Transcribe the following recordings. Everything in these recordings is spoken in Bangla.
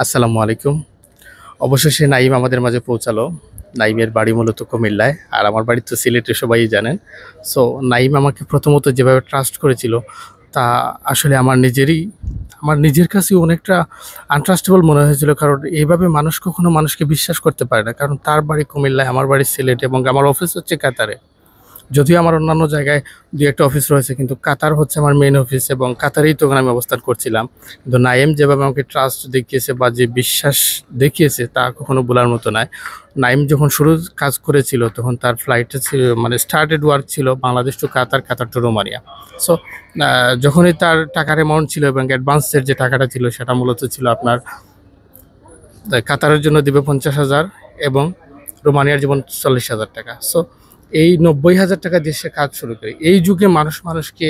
আসসালামু আলাইকুম। অবশেষে নাইম আমাদের মাঝে পৌঁছালো। নাইমের বাড়ি মূলত কুমিল্লায়। আর আমার বাড়ি তো সিলেটে সবাই জানেন। সো নাইম আমাকে প্রথমত যেভাবে ট্রাস্ট করেছিল তা আসলে আমার নিজের কাছেও অনেকটা আনট্রাস্টেবল মনে হয়েছিল। কারণ এভাবে মানুষ কখনো মানুষকে বিশ্বাস করতে পারে না। কারণ তার বাড়ি কুমিল্লায়, আমার বাড়ি সিলেটে এবং আমার অফিস হচ্ছে কাতারে। যদিও আমার অন্যান্য জায়গায় ২-১ টা অফিস রয়েছে, কিন্তু কাতার হচ্ছে আমার মেইন অফিস এবং কাতারেই তখন আমি অবস্থান করছিলাম। কিন্তু নাইম যেভাবে আমাকে ট্রাস্ট দেখিয়েছে বা যে বিশ্বাস দেখিয়েছে তা কখনো ভোলার মতো নয়। নাইম যখন শুরু কাজ করেছিল তখন তার ফ্লাইটে ছিল, মানে স্টার্টেড ওয়ার্ক ছিল বাংলাদেশ টু কাতার, কাতার টু রোমানিয়া। সো যখনই তার টাকার অ্যামাউন্ট ছিল এবং অ্যাডভান্সের যে টাকাটা ছিল সেটা মূলত ছিল আপনার কাতারের জন্য দিবে ৫০,০০০ এবং রোমানিয়ার যেমন ৪০,০০০ টাকা। সো এই ৯০,০০০ টাকা দিয়ে সে কাজ শুরু করে। এই যুগে মানুষ মানুষকে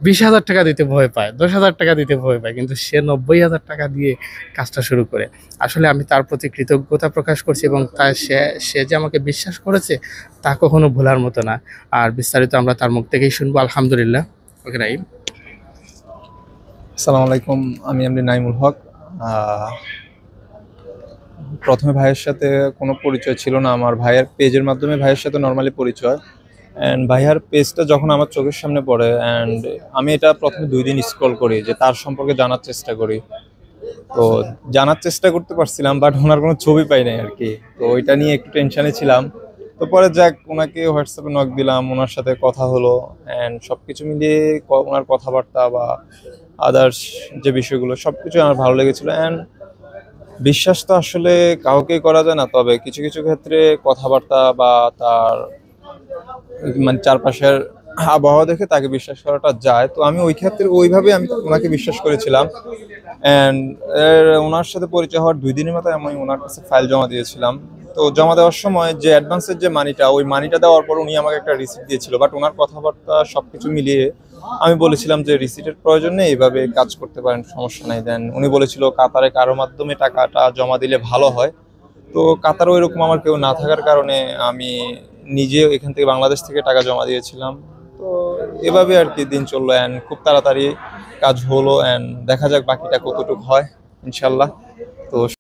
২০,০০০ টাকা দিতে ভয় পায়, ১০,০০০ টাকা দিতে ভয় পায়, কিন্তু সে ৯০,০০০ টাকা দিয়ে কাজটা শুরু করে। আসলে আমি তার প্রতি কৃতজ্ঞতা প্রকাশ করছি এবং সে যে আমাকে বিশ্বাস করেছে তা কখনো ভোলার মতো না। আর বিস্তারিত আমরা তার মুখ থেকেই শুনবো, আলহামদুলিল্লাহ। ওকে রাইম। আসসালামু আলাইকুম। আমি এমডি নাইমুল হক। আহ, প্রথমে ভাইয়ের সাথে কোনো পরিচয় ছিল না। আমার ভাইয়ের পেজের মাধ্যমে ভাইয়ের সাথে নর্মালি পরিচয়। অ্যান্ড ভাইয়ার পেজটা যখন আমার চোখের সামনে পড়ে, অ্যান্ড আমি এটা প্রথমে 2 দিন স্ক্রল করি, যে তার সম্পর্কে জানার চেষ্টা করি। তো জানার চেষ্টা করতে পারছিলাম, বাট ওনার কোনো ছবি পাই নাই আর কি। তো ওইটা নিয়ে একটু টেনশনে ছিলাম। তো পরে যাক, ওনাকে হোয়াটসঅ্যাপে নক দিলাম, ওনার সাথে কথা হলো, অ্যান্ড সব কিছু মিলিয়ে ওনার কথাবার্তা বা আদার্স যে বিষয়গুলো সব কিছু আমার ভালো লেগেছিল। অ্যান্ড বিশ্বাস তো আসলে কাউকে করা যায় না, তবে কিছু কিছু ক্ষেত্রে কথাবার্তা বা তার মানে চারপাশের আবহাওয়া দেখে তাকে বিশ্বাস করাটা যায়। তো আমি ওই ক্ষেত্রে ওইভাবে আমি ওনাকে বিশ্বাস করেছিলাম। অ্যান্ড ওনার সাথে পরিচয় হওয়ার 2 দিনের মাথায় আমি ওনার কাছে ফাইল জমা দিয়েছিলাম। তো জমা দেওয়ার সময় যে অ্যাডভান্সের যে মানিটা, ওই মানিটা দেওয়ার পর উনি আমাকে একটা রিসিপ্ট দিয়েছিল, বাট ওনার কথাবার্তা সবকিছু মিলিয়ে আমি বলেছিলাম যে রিসিটের প্রয়োজন নেই, এইভাবে কাজ করতে পারেন, সমস্যা নাই। দেন উনি বলেছিল কাতারে কারো মাধ্যমে টাকাটা জমা দিলে ভালো হয়। তো কাতারও এরকম আমার কেউ না থাকার কারণে আমি নিজে এখান থেকে বাংলাদেশ থেকে টাকা জমা দিয়েছিলাম। তো এভাবে আর কি দিন চললো, অ্যান্ড খুব তাড়াতাড়ি কাজ হলো, অ্যান্ড দেখা যাক বাকিটা কতটুকু হয়, ইনশাল্লাহ। তো